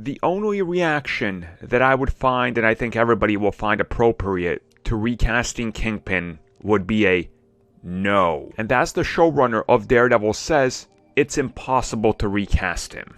The only reaction that I would find, and I think everybody will find appropriate, to recasting Kingpin would be a no. And as the showrunner of Daredevil says, it's impossible to recast him.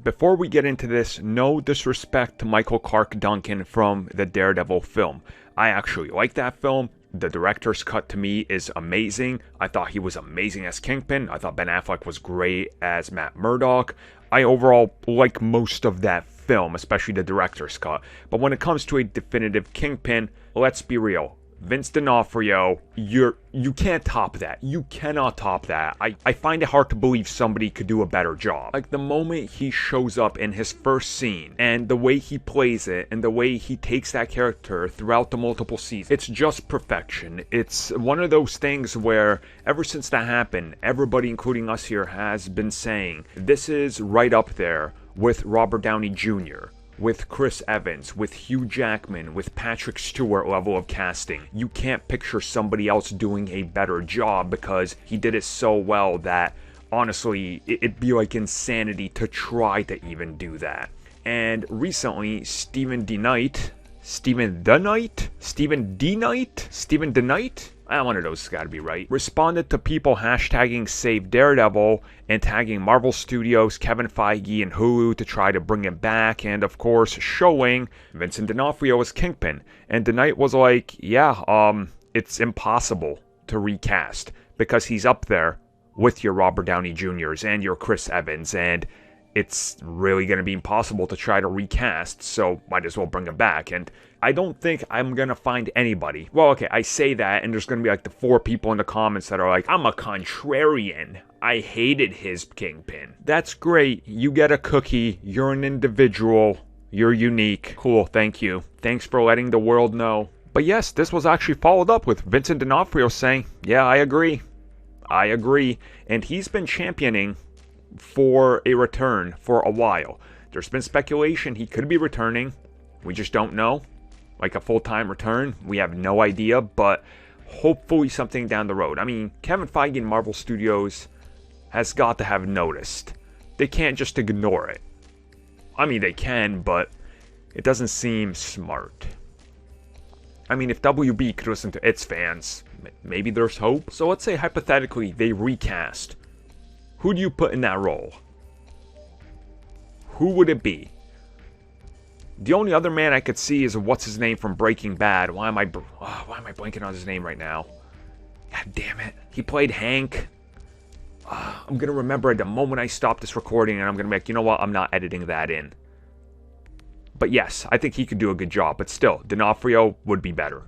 Before we get into this, no disrespect to Michael Clark Duncan from the Daredevil film. I actually like that film. The director's cut to me is amazing. I thought he was amazing as Kingpin. I thought Ben Affleck was great as Matt Murdock. I overall like most of that film, especially the director's cut. But when it comes to a definitive Kingpin, let's be real. Vince D'Onofrio, you can't top that. You cannot top that. I find it hard to believe somebody could do a better job. Like the moment he shows up in his first scene and the way he plays it and the way he takes that character throughout the multiple seasons, it's just perfection. It's one of those things where ever since that happened, everybody, including us here, has been saying this is right up there with Robert Downey Jr., with Chris Evans, with Hugh Jackman, with Patrick Stewart level of casting. You can't picture somebody else doing a better job because he did it so well that, honestly, it'd be like insanity to try to even do that. And recently, Stephen D. Knight, one of those gotta be right, responded to people hashtagging Save Daredevil and tagging Marvel Studios, Kevin Feige, and Hulu to try to bring him back, and of course showing Vincent D'Onofrio as Kingpin. And Knight was like, yeah, it's impossible to recast because he's up there with your Robert Downey Jr.'s and your Chris Evans, and it's really going to be impossible to try to recast, so might as well bring him back. And I don't think I'm going to find anybody. Well, okay, I say that, and there's going to be like the 4 people in the comments that are like, I'm a contrarian. I hated his Kingpin. That's great. You get a cookie. You're an individual. You're unique. Cool, thank you. Thanks for letting the world know. But yes, this was actually followed up with Vincent D'Onofrio saying, yeah, I agree. I agree. And he's been championing for a return for a while. There's been speculation he could be returning. We just don't know. Like a full-time return, we have no idea, but hopefully something down the road. I mean, Kevin Feige and Marvel Studios has got to have noticed. They can't just ignore it. I mean, they can, but it doesn't seem smart. I mean, if WB could listen to its fans, maybe there's hope. So let's say hypothetically they recast. Who do you put in that role? Who would it be? The only other man I could see is what's his name from Breaking Bad. Why am I blanking on his name right now? God damn it. He played Hank. I'm going to remember it the moment I stop this recording, and I'm going to be like, you know what? I'm not editing that in. But yes, I think he could do a good job. But still, D'Onofrio would be better.